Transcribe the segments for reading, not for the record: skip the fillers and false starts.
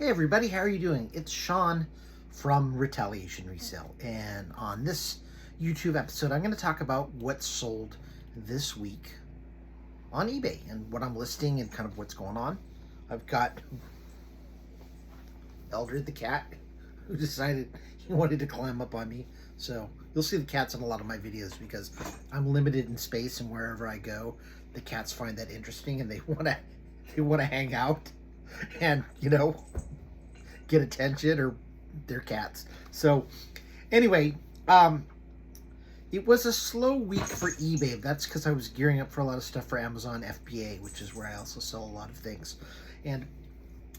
Hey everybody, how are you doing? It's Sean from Retaliation Resale, and on this YouTube episode I'm going to talk about what sold this week on eBay and what I'm listing and kind of what's going on. I've got Eldred the cat who decided he wanted to climb up on me, so you'll see the cats in a lot of my videos because I'm limited in space, and wherever I go the cats find that interesting and they want to hang out and, you know, get attention, or they're cats. So anyway, it was a slow week for eBay. That's because I was gearing up for a lot of stuff for Amazon FBA, which is where I also sell a lot of things. And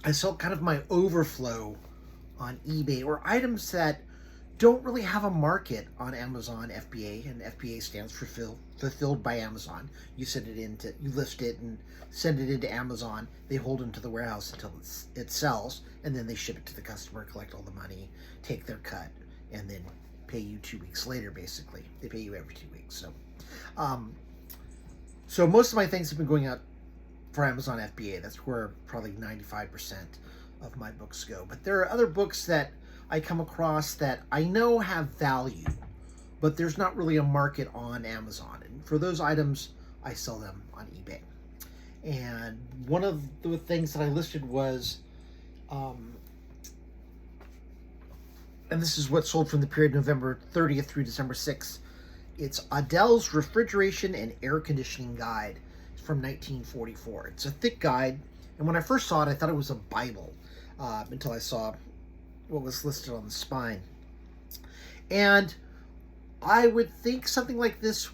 I sell kind of my overflow on eBay, or items that don't really have a market on Amazon FBA, and FBA stands for fulfilled by Amazon. You you list it and send it into Amazon. They hold it to the warehouse until it sells, and then they ship it to the customer, collect all the money, take their cut, and then pay you 2 weeks later. Basically, they pay you every 2 weeks. So most of my things have been going out for Amazon FBA. That's where probably 95% of my books go. But there are other books that I come across that I know have value, but there's not really a market on Amazon. And for those items, I sell them on eBay. And one of the things that I listed was, and this is what sold from the period November 30th through December 6th. It's Adele's Refrigeration and Air Conditioning Guide. It's from 1944. It's a thick guide, and when I first saw it, I thought it was a Bible, until I saw what was listed on the spine. And I would think something like this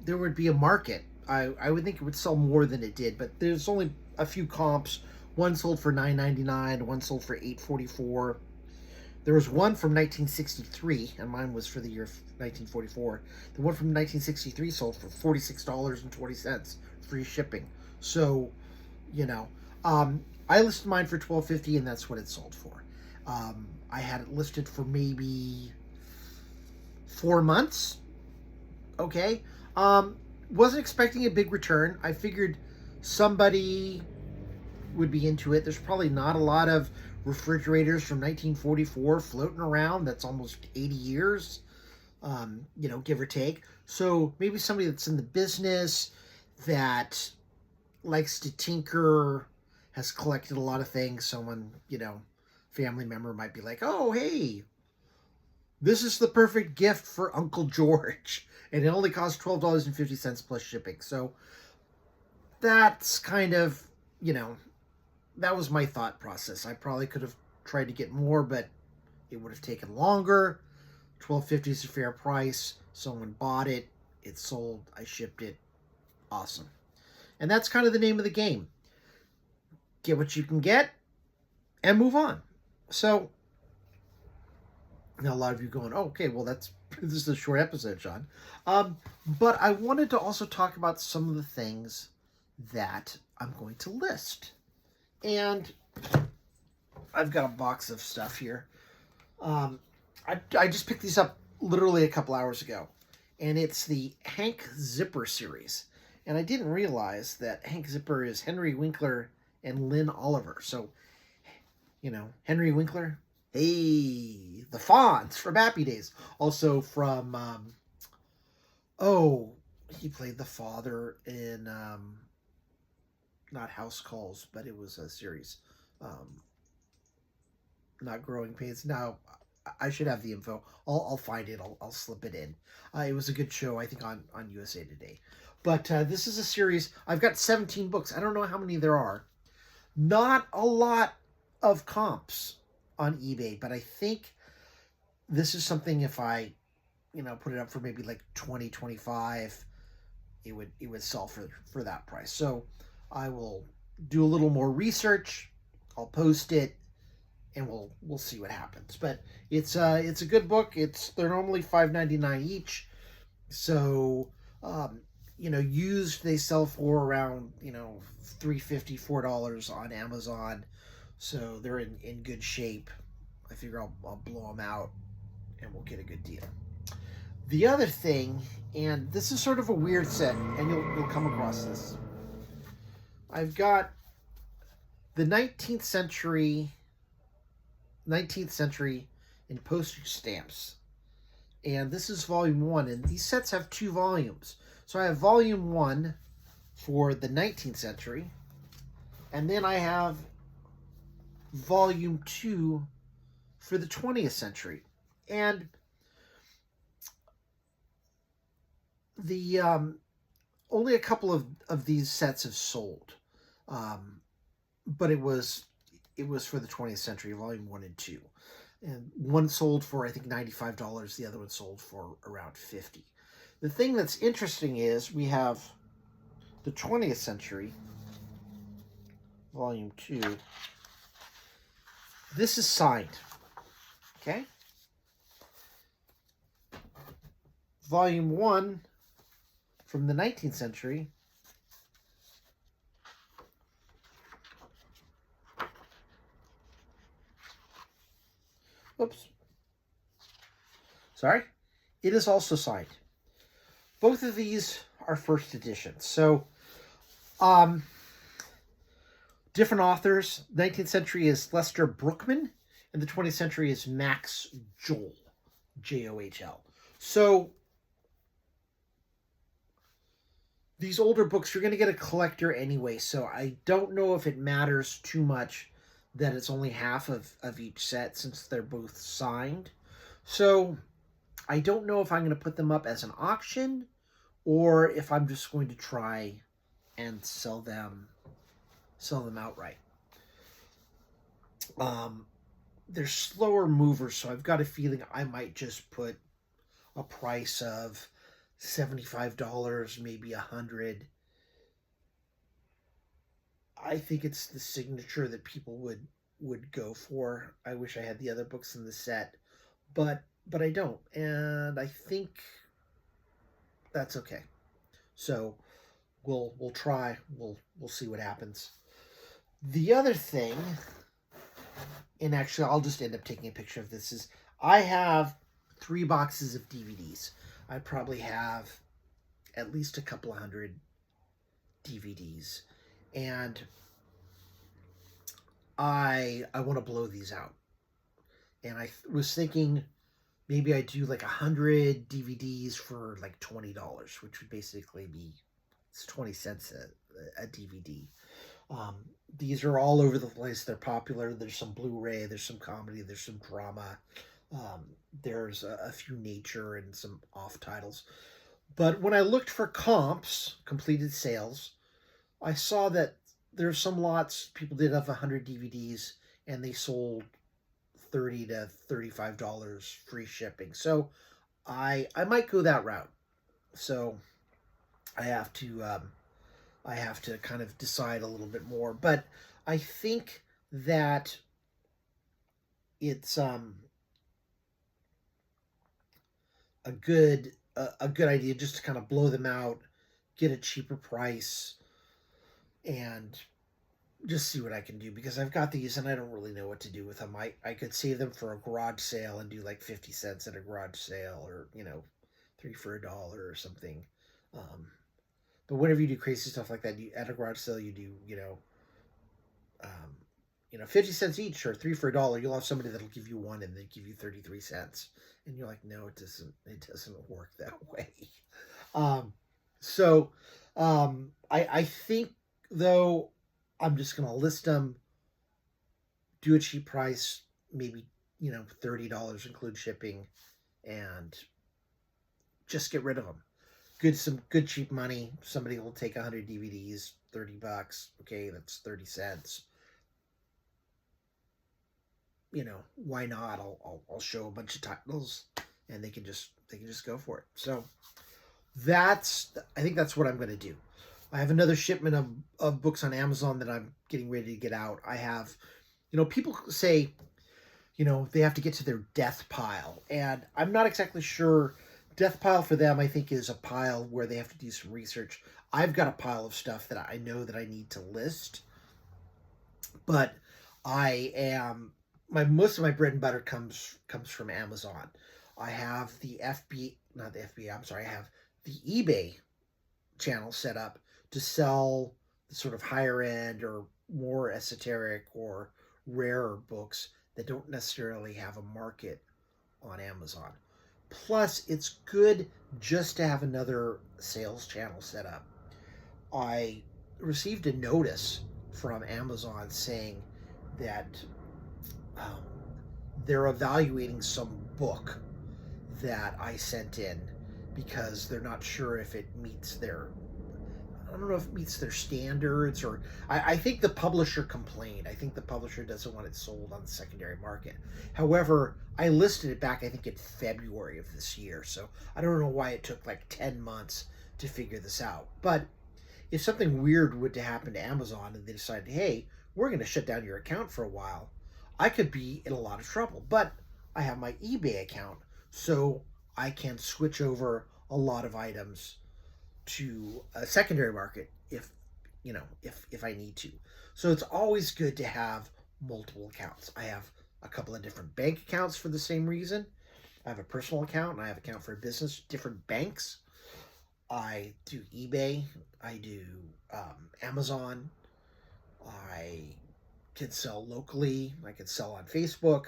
there would be a market. I would think it would sell more than it did, but there's only a few comps. One sold for $9.99, one sold for $8.44. There was one from 1963, and mine was for the year 1944. The one from 1963 sold for $46.20, free shipping. So, you know, I listed mine for $12.50, and that's what it sold for. I had it listed for maybe 4 months. Okay. Wasn't expecting a big return. I figured somebody would be into it. There's probably not a lot of refrigerators from 1944 floating around. That's almost 80 years, you know, give or take. So maybe somebody that's in the business, that likes to tinker, has collected a lot of things. Someone, you know, family member might be like, oh, hey, this is the perfect gift for Uncle George. And it only costs $12.50 plus shipping. So that's kind of, you know, that was my thought process. I probably could have tried to get more, but it would have taken longer. $12.50 is a fair price. Someone bought it. It sold. I shipped it. Awesome. And that's kind of the name of the game. Get what you can get and move on. So now a lot of you going, oh, okay, well, this is a short episode, Sean. But I wanted to also talk about some of the things that I'm going to list. And I've got a box of stuff here. I just picked these up literally a couple hours ago. And it's the Hank Zipper series. And I didn't realize that Hank Zipper is Henry Winkler and Lynn Oliver. So, you know, Henry Winkler, hey, the Fonz from Happy Days. Also from, he played the father in, not House Calls, but it was a series. Not Growing Pains. Now, I should have the info. I'll find it. I'll slip it in. It was a good show, I think, on USA Today. But this is a series. I've got 17 books. I don't know how many there are. Not a lot of comps on eBay, but I think this is something, if I, you know, put it up for maybe like $20, $25, it would sell for that price. So I will do a little more research. I'll post it, and we'll see what happens. But it's a good book. They're normally $5.99 each. So you know, used they sell for around, you know, $3.50, $4 on Amazon. So they're in good shape. I figure I'll blow them out, and we'll get a good deal. The other thing, and this is sort of a weird set, and you'll come across this. I've got The 19th century in postage stamps. And this is volume 1, and these sets have 2 volumes. So I have volume 1 for the 19th century, and then I have volume 2 for the 20th century. And the only a couple of these sets have sold, but it was for the 20th century, volume 1 and 2, and one sold for I think $95. The other one sold for around $50. The thing that's interesting is we have the 20th century, volume 2. This is signed. Okay. Volume 1 from the 19th century. Oops. Sorry. It is also signed. Both of these are first editions. So, different authors. 19th century is Lester Brookman, and the 20th century is Max Johl, Johl. So, these older books, you're going to get a collector anyway, so I don't know if it matters too much that it's only half of each set since they're both signed. So, I don't know if I'm going to put them up as an auction or if I'm just going to try and sell them outright. They're slower movers, so I've got a feeling I might just put a price of $75, maybe $100. I think it's the signature that people would go for. I wish I had the other books in the set, but I don't, and I think that's okay. So we'll try. We'll see what happens. The other thing, and actually I'll just end up taking a picture of this, is I have 3 boxes of DVDs. I probably have at least a couple of hundred DVDs, and I want to blow these out. And I was thinking maybe I do like 100 DVDs for like $20, which would basically be, it's 20 cents a DVD. These are all over the place. They're popular. There's some Blu-ray, there's some comedy, there's some drama. There's a few nature and some off titles. But when I looked for comps, completed sales, I saw that there's some lots people did have 100 DVDs and they sold $30 to $35 free shipping. So I might go that route. So I have to kind of decide a little bit more. But I think that it's a good idea just to kind of blow them out, get a cheaper price, and just see what I can do, because I've got these and I don't really know what to do with them. I could save them for a garage sale and do like 50 cents at a garage sale, or 3 for $1 or something. But whenever you do crazy stuff like that, at a garage sale, you do 50 cents each or 3 for $1. You'll have somebody that'll give you one and they give you 33 cents, and you're like, no, it doesn't work that way. I think though, I'm just going to list them, do a cheap price, maybe, $30, include shipping, and just get rid of them. Some good cheap money. Somebody will take 100 DVDs, $30. Okay, that's 30 cents. Why not? I'll show a bunch of titles and they can just go for it. So I think that's what I'm going to do. I have another shipment of books on Amazon that I'm getting ready to get out. I have, people say, they have to get to their death pile. And I'm not exactly sure. Death pile for them, I think, is a pile where they have to do some research. I've got a pile of stuff that I know that I need to list. But most of my bread and butter comes from Amazon. I have the I have the eBay channel set up to sell the sort of higher end or more esoteric or rarer books that don't necessarily have a market on Amazon. Plus, it's good just to have another sales channel set up. I received a notice from Amazon saying that um, they're evaluating some book that I sent in because they're not sure if it meets their, I don't know if it meets their standards, or I think the publisher complained. I think the publisher doesn't want it sold on the secondary market. However, I listed it back, I think, in February of this year. So I don't know why it took like 10 months to figure this out. But if something weird would to happen to Amazon and they decided, hey, we're going to shut down your account for a while, I could be in a lot of trouble. But I have my eBay account, so I can switch over a lot of items to a secondary market if I need to. So it's always good to have multiple accounts. I have a couple of different bank accounts for the same reason. I have a personal account and I have an account for a business, different banks. I do eBay, I do Amazon, I can sell locally, I can sell on Facebook,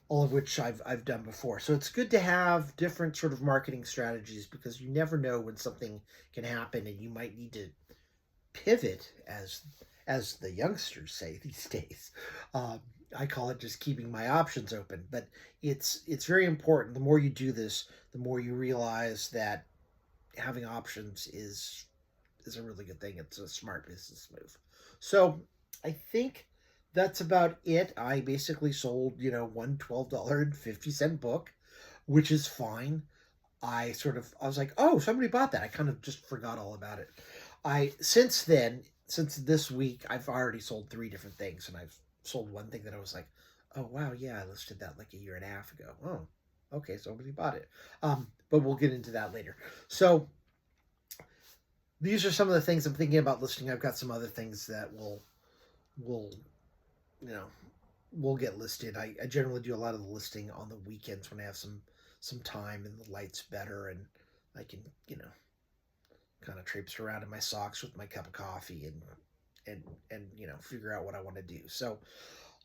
all of which I've done before. So it's good to have different sort of marketing strategies because you never know when something can happen and you might need to pivot, as the youngsters say these days. I call it just keeping my options open, but it's very important. The more you do this, the more you realize that having options is a really good thing. It's a smart business move. So I think that's about it. I basically sold, one $12.50 book, which is fine. I was like, oh, somebody bought that. I kind of just forgot all about it. Since this week, I've already sold 3 different things, and I've sold one thing that I was like, oh, wow, yeah, I listed that like a year and a half ago. Oh, okay, somebody bought it. But we'll get into that later. So these are some of the things I'm thinking about listing. I've got some other things that will get listed. I generally do a lot of the listing on the weekends when I have some time and the light's better and I can, kind of traipse around in my socks with my cup of coffee and figure out what I want to do. So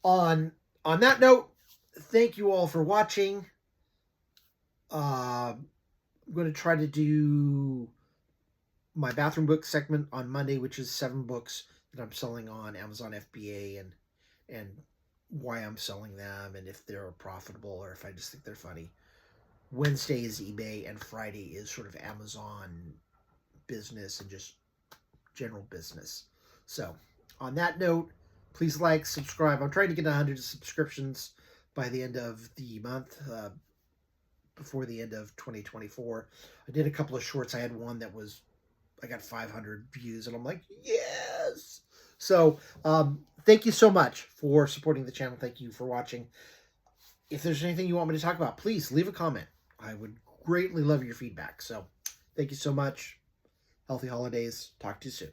on that note, thank you all for watching. I'm going to try to do my bathroom book segment on Monday, which is 7 books that I'm selling on Amazon FBA and why I'm selling them and if they're profitable or if I just think they're funny. Wednesday is eBay and Friday is sort of Amazon business and just general business. So on that note, please like, subscribe. I'm trying to get 100 subscriptions by the end of the month, before the end of 2024. I did a couple of shorts. I had one that I got 500 views and I'm like, yes. So thank you so much for supporting the channel. Thank you for watching. If there's anything you want me to talk about, please leave a comment. I would greatly love your feedback. So thank you so much. Healthy holidays. Talk to you soon.